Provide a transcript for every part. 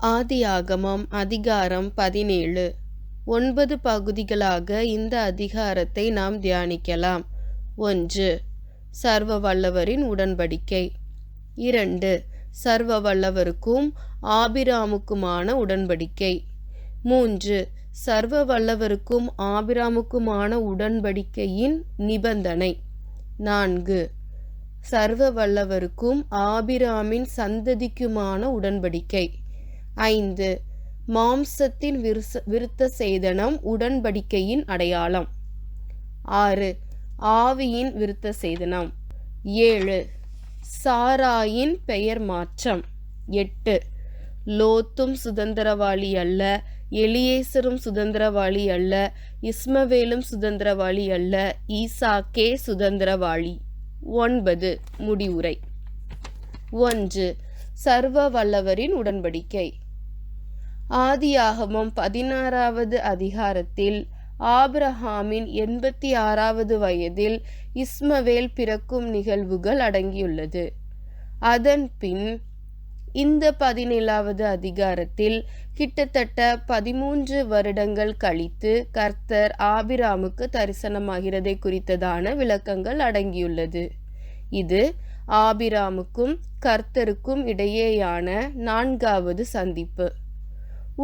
ஆதியாகமம் அதிகாரம் 17. 9 பகுதிகளாக இந்த அதிகாரத்தை நாம் தியானிக்கலாம். 1. சர்வ வல்லவரின் உடன்படிக்கை. 2. சர்வ வல்லவருக்கும் ஆபிராமுக்குமான உடன்படிக்கை. 3. சர்வ வல்லவருக்கும் ஆபிராமுக்குமான உடன்படிக்கையின் நிபந்தனை. 4. சர்வ வல்லவருக்கும் ஆபிராமின் சந்ததிக்குமான உடன்படிக்கை. 5. மாம்சத்தின் விருத்த சேதனம் உடன்படிக்கையின் அடையாளம். 6. ஆவியின் விருத்த சேதனம். 7. சாராயின் பெயர் மாற்றம். 8. லோத்தும் சுதந்திரவாளி அல்ல, எலியேசரும் சுதந்திரவாளி அல்ல, இஸ்மவேலும் சுதந்திரவாளி அல்ல, ஈசாக்கே சுதந்திரவாளி. 9. முடிவுரை. 1. சர்வ வல்லவரின் உடன்படிக்கை. ஆதியாகமம் 16வது அதிகாரத்தில் ஆபிரகாமின் 86வது வயதில் இஸ்மவேல் பிறக்கும் நிகழ்வுகள் அடங்கியுள்ளது. அதன் பின் இந்த 17வது அதிகாரத்தில் கிட்டத்தட்ட 13 வருடங்கள் கழித்து கர்த்தர் ஆபிராமுக்கு தரிசனமாகிறதை குறித்ததான விளக்கங்கள் அடங்கியுள்ளது. இது ஆபிராமுக்கும் கர்த்தருக்கும் இடையேயான 4வது சந்திப்பு.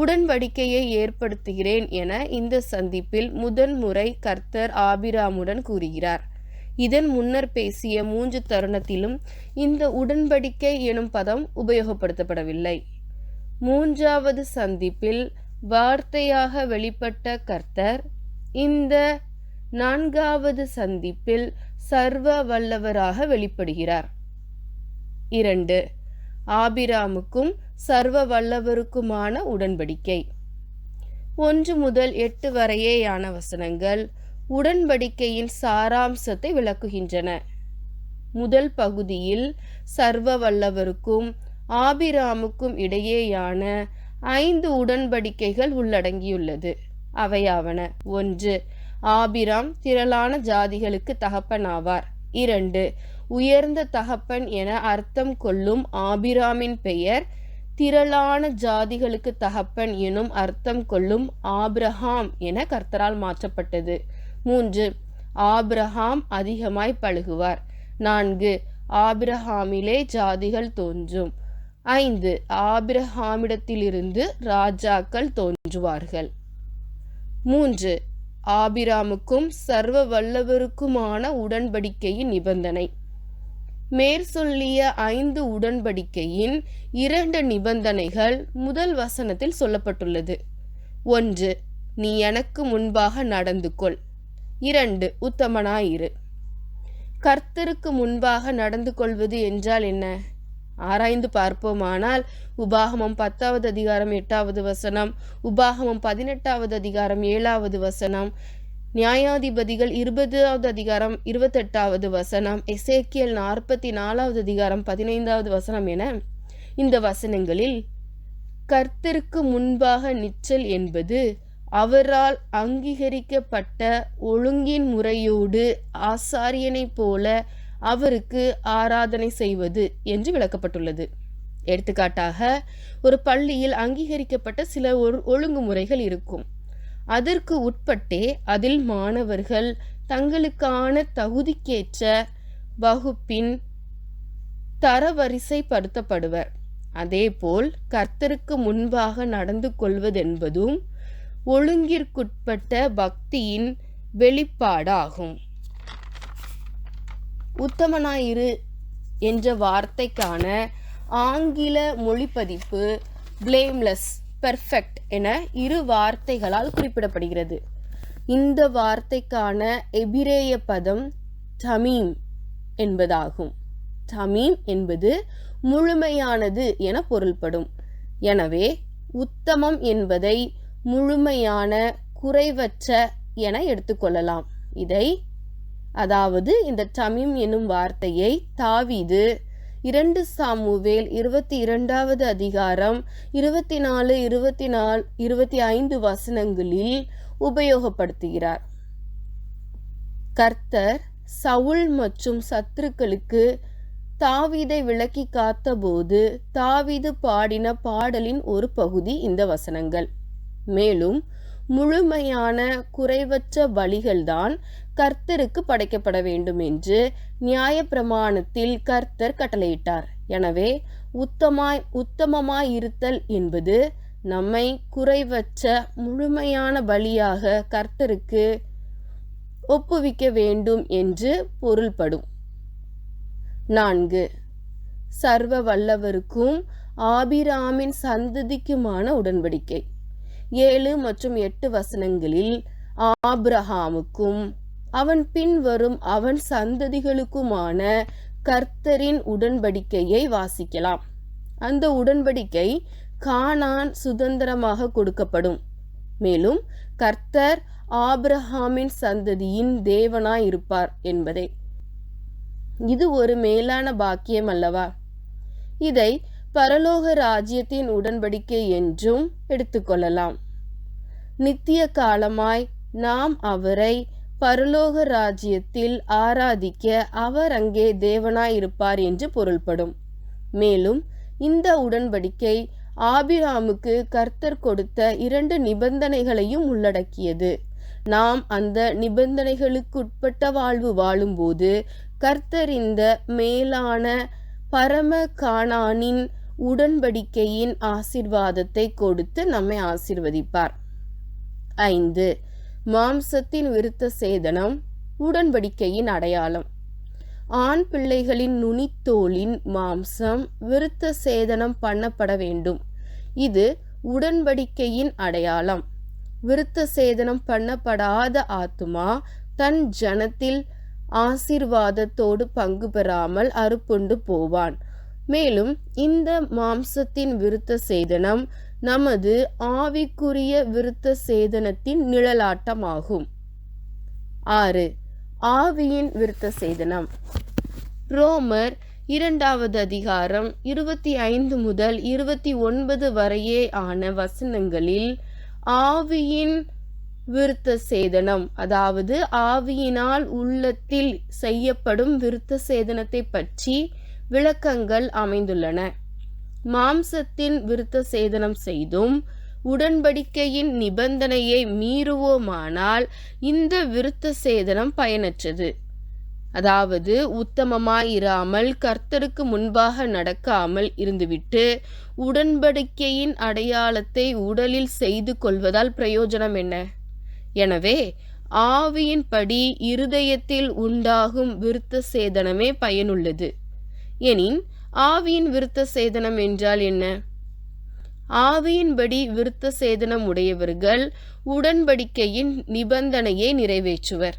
உடன்படிக்கையை ஏற்படுத்துகிறேன் என இந்த சந்திப்பில் முதன்முறை கர்த்தர் ஆபிராமுடன் கூறுகிறார். இதன் முன்னர் பேசிய 3 தருணத்திலும் இந்த உடன்படிக்கை எனும் பதம் உபயோகப்படுத்தப்படவில்லை. 3வது சந்திப்பில் வார்த்தையாக வெளிப்பட்ட கர்த்தர் இந்த 4வது சந்திப்பில் சர்வ வல்லவராக வெளிப்படுகிறார். 2. ஆபிராமுக்கும் சர்வ வல்லவருக்குமான உடன்படிக்கை. 1 முதல் 8 வரையேயான வசனங்கள் உடன்படிக்கையின் சாராம்சத்தை விளக்குகின்றன. முதல் பகுதியில் சர்வ வல்லவருக்கும் ஆபிராமுக்கும் இடையேயான 5 உடன்படிக்கைகள் உள்ளடங்கியுள்ளது. அவையாவன: 1. ஆபிராம் திரளான ஜாதிகளுக்கு தகப்பனாவார். 2. உயர்ந்த தகப்பன் என அர்த்தம் கொள்ளும் ஆபிராமின் பெயர் திரளான ஜாதிகளுக்கு தகப்பன் எனும் அர்த்தம் கொள்ளும் ஆபிரகாம் என கர்த்தரால் மாற்றப்பட்டது. 3. ஆபிரகாம் அதிகமாய் பழுகுவார். 4. ஆபிரகாமிலே ஜாதிகள் தோன்றும். 5. ஆபிரகாமிடத்திலிருந்து ராஜாக்கள் தோன்றுவார்கள். 3. ஆபிராமுக்கும் சர்வ வல்லவருக்குமான உடன்படிக்கையின் நிபந்தனை. மேற்சொல்லிய 5 உடன்படிக்கையின் 2 நிபந்தனைகள் முதல் வசனத்தில் சொல்லப்பட்டுள்ளது. 1. நீ எனக்கு முன்பாக நடந்து கொள். 2. உத்தமனாயிரு. கர்த்தருக்கு முன்பாக நடந்து கொள்வது என்றால் என்ன? ஆராய்ந்து பார்ப்போமானால் உபாகமம் 10வது அதிகாரம் 8வது வசனம், உபாகமம் 18வது அதிகாரம் 7வது வசனம், நியாயாதிபதிகள் 20வது அதிகாரம் 28வது வசனம், எசேக்கியேல் 44வது அதிகாரம் 15வது வசனம் என இந்த வசனங்களில் கர்த்தருக்கு முன்பாக நிற்றல் என்பது அவரால் அங்கீகரிக்கப்பட்ட ஒழுங்கின் முறையோடு ஆசாரியனைப் போல அவருக்கு ஆராதனை செய்வது என்று விளக்கப்பட்டுள்ளது. எடுத்துக்காட்டாக, ஒரு பள்ளியில் அங்கீகரிக்கப்பட்ட சில ஒழுங்குமுறைகள் இருக்கும். அதற்கு உட்பட்டே அதில் மாணவர்கள் தங்களுக்கான தகுதிக்கேற்ற வகுப்பின் தரவரிசைப்படுத்தப்படுவர். அதேபோல் கர்த்தருக்கு முன்பாக நடந்து கொள்வதென்பதும் ஒழுங்கிற்குட்பட்ட பக்தியின் வெளிப்பாடாகும். உத்தமனாயிரு என்ற வார்த்தைக்கான ஆங்கில மொழிபதிப்பு blameless, perfect என 2 வார்த்தைகளால் குறிப்பிடப்படுகிறது. இந்த வார்த்தைக்கான எபிரேய பதம் தமீம் என்பதாகும். தமீம் என்பது முழுமையானது என பொருள்படும். எனவே உத்தமம் என்பதை முழுமையான, குறைவற்ற என எடுத்துக்கொள்ளலாம். இந்த தமீம் எனும் வார்த்தையை தாவீது 2 சாமுவேல் 22வது அதிகாரம் 24, 25 வசனங்களில் உபயோகப்படுத்துகிறார். கர்த்தர் சவுல் மற்றும் சத்துருக்களுக்கு தாவீதை விலக்கி காத்தபோது தாவீது பாடின பாடலின் ஒரு பகுதி இந்த வசனங்கள். மேலும் முழுமையான குறைவற்ற பலிகள்தான் கர்த்தருக்கு படைக்கப்பட வேண்டும் என்று நியாயப்பிரமாணத்தில் கர்த்தர் கட்டளையிட்டார். எனவே உத்தமமாயிருத்தல் என்பது நம்மை குறைவற்ற முழுமையான பலியாக கர்த்தருக்கு ஒப்புவிக்க வேண்டும் என்று பொருள்படும். 4. சர்வ வல்லவருக்கும் ஆபிராமின் சந்ததிக்குமான உடன்படிக்கை. 7 மற்றும் 8 வசனங்களில் ஆபிரகாமுக்கும் அவன் பின் வரும் அவன் சந்ததிகளுக்குமான கர்த்தரின் உடன்படிக்கையை வாசிக்கலாம். அந்த உடன்படிக்கை கானான் சுதந்திரமாக கொடுக்கப்படும். மேலும் கர்த்தர் ஆபிரகாமின் சந்ததியின் தேவனாய் இருப்பார் என்பதே. இது ஒரு மேலான பாக்கியம் அல்லவா? இதை பரலோக ராஜ்யத்தின் உடன்படிக்கை என்றும் எடுத்துக்கொள்ளலாம். நித்திய காலமாய் நாம் அவரை பரலோக ராஜ்யத்தில் ஆராதிக்க அவர் அங்கே தேவனாயிருப்பார் என்று பொருள்படும். மேலும் இந்த உடன்படிக்கை ஆபிராமுக்கு கர்த்தர் கொடுத்த 2 நிபந்தனைகளையும் உள்ளடக்கியது. நாம் அந்த நிபந்தனைகளுக்குட்பட்ட வாழ்வு வாழும்போது கர்த்தர் இந்த மேலான பரம கானானின் உடன்படிக்கையின் ஆசீர்வாதத்தை கொடுத்து நம்மை ஆசீர்வதிப்பார். 5. மாம்சத்தின் விருத்த சேதனம் உடன்படிக்கையின் அடையாளம். ஆண் பிள்ளைகளின் நுனித்தோலின் மாம்சம் விருத்த சேதனம் பண்ணப்பட வேண்டும். இது உடன்படிக்கையின் அடையாளம். விருத்த சேதனம் பண்ணப்படாத ஆத்துமா தன் ஜனத்தில் ஆசீர்வாதத்தோடு பங்கு பெறாமல் அறுப்புண்டு போவான். மேலும் இந்த மாம்சத்தின் விருத்த சேதனம் நமது ஆவிக்குரிய விருத்த சேதனத்தின் நிழலாட்டமாகும். 6. ஆவியின் விருத்த சேதனம். ரோமர் 2வது அதிகாரம் 25 முதல் 29 வரையே ஆன வசனங்களில் ஆவியின் விருத்த சேதனம், அதாவது ஆவியினால் உள்ளத்தில் செய்யப்படும் விருத்த சேதனத்தை பற்றி விளக்கங்கள் அமைந்துள்ளன. மாம்சத்தின் விருத்த சேதனம் செய்தும் உடன்படிக்கையின் நிபந்தனையை மீறுவோமானால் இந்த விருத்த சேதனம் பயனற்றது. அதாவது உத்தமமாயிராமல் கர்த்தருக்கு முன்பாக நடக்காமல் இருந்துவிட்டு உடன்படிக்கையின் அடையாளத்தை உடலில் செய்து கொள்வதால் பிரயோஜனம் என்ன? எனவே ஆவியின்படி இருதயத்தில் உண்டாகும் விருத்த சேதனமே பயனுள்ளது. எனின் ஆவியின் விருத்த சேதனம் என்றால் என்ன? ஆவியின்படி விருத்த சேதனம் உடையவர்கள் உடன்படிக்கையின் நிபந்தனையை நிறைவேற்றுவர்.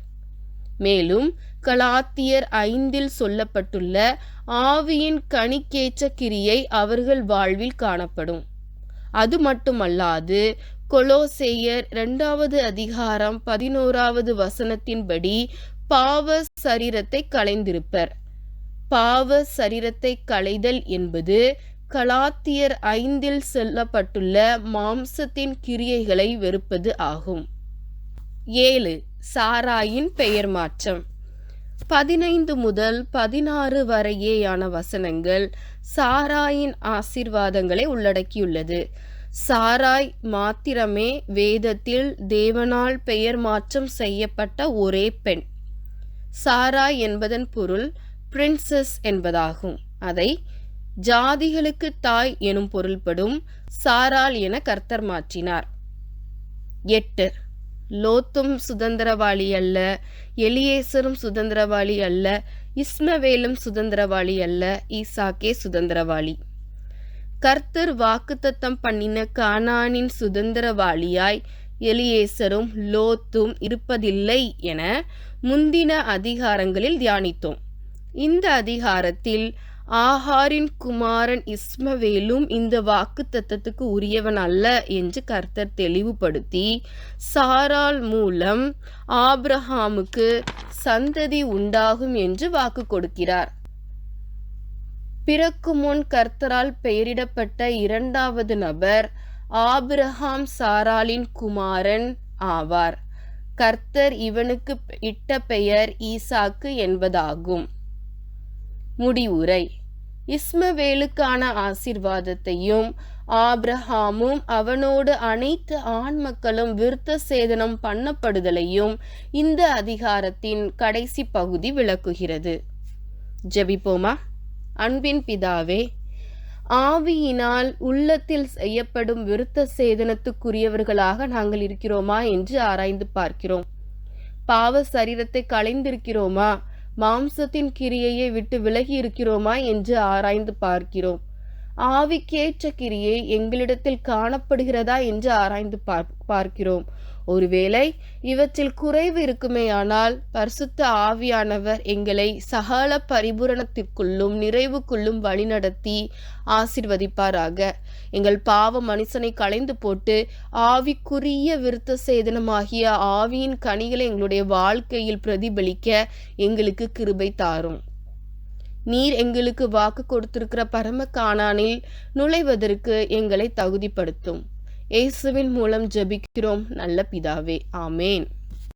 மேலும் கலாத்தியர் 5 சொல்லப்பட்டுள்ள ஆவியின் கனிக்கேற்ற கிரியை அவர்கள் வாழ்வில் காணப்படும். அது மட்டுமல்லாது கொலோசேயர் 2வது அதிகாரம் 11வது வசனத்தின்படி பாவ சரீரத்தை களைந்திருப்பர். பாவ சரீரத்தை களைதல் என்பது கலாத்தியர் 5 சொல்லப்பட்டுள்ள மாம்சத்தின் கிரியைகளை வெறுப்பது ஆகும். 7. சாராயின் பெயர் மாற்றம். 15 முதல் 16 வரையேயான வசனங்கள் சாராயின் ஆசீர்வாதங்களை உள்ளடக்கியுள்ளது. சாராய் மாத்திரமே வேதத்தில் தேவனால் பெயர் மாற்றம் செய்யப்பட்ட ஒரே பெண். சாராய் என்பதன் பொருள் பிரின்சஸ் என்பதாகும். அதை ஜாதிகளுக்கு தாய் எனும் பொருள்படும் சாராள் என கர்த்தர் மாற்றினார். 8. லோத்தும் சுதந்திரவாளி அல்ல, எலியேசரும் சுதந்திரவாளி அல்ல, இஸ்மவேலும் சுதந்திரவாளி அல்ல, ஈசாக்கே சுதந்திரவாளி. கர்த்தர் வாக்குத்தத்தம் பண்ணின கானானின் சுதந்திரவாளியாய் எலியேசரும் லோத்தும் இருப்பதில்லை என முந்தின அதிகாரங்களில் தியானித்தோம். இந்த அதிகாரத்தில் ஆகாரின் குமாரன் இஸ்மவேலும் இந்த வாக்குத்தத்தத்துக்கு உரியவன் அல்ல என்று கர்த்தர் தெளிவுபடுத்தி சாராள் மூலம் ஆபிரகாமுக்கு சந்ததி உண்டாகும் என்று வாக்கு கொடுக்கிறார். பிறக்கும் முன் கர்த்தரால் பெயரிடப்பட்ட 2வது நபர் ஆபிரகாம் சாராளின் குமாரன் ஆவார். கர்த்தர் இவனுக்கு இட்ட பெயர் ஈசாக்கு என்பதாகும். முடிவுரை. இஸ்மவேலுக்கான ஆசீர்வாதத்தையும் ஆபிரகாமும் அவனோடு அனைத்து ஆண் மக்களும் விருத்த சேதனம் பண்ணப்படுதலையும் இந்த அதிகாரத்தின் கடைசி பகுதி விளக்குகிறது. ஜெபிப்போமா. அன்பின் பிதாவே, ஆவியினால் உள்ளத்தில் செய்யப்படும் விருத்த சேதனத்துக்குரியவர்களாக நாங்கள் இருக்கிறோமா என்று ஆராய்ந்து பார்க்கிறோம். பாவ சரீரத்தை களைந்திருக்கிறோமா, மாம்சத்தின் கிரியையை விட்டு விலகி இருக்கிறோமா என்று ஆராய்ந்து பார்க்கிறோம். ஆவிக்கேற்ற கிரியை எங்களிடத்தில் காணப்படுகிறதா என்று ஆராய்ந்து பார்க்கிறோம். ஒருவேளை இவற்றில் குறைவு இருக்குமேயானால் பரிசுத்த ஆவியானவர் எங்களை சகல பரிபூரணத்திற்குள்ளும் நிறைவுக்குள்ளும் வழிநடத்தி ஆசீர்வதிப்பாராக. எங்கள் பாவ மனுஷனை களைந்து போட்டு ஆவிக்குரிய விருத்த சேதனமாகிய ஆவியின் கனிகளை எங்களுடைய வாழ்க்கையில் பிரதிபலிக்க எங்களுக்கு கிருபை தாரும். நீர் எங்களுக்கு வாக்கு கொடுத்திருக்கிற பரம கானானில் நுழைவதற்கு எங்களை தகுதிப்படுத்தும். இயேசுவின் மூலம் ஜெபிக்கிறோம் நல்ல பிதாவே. ஆமேன்.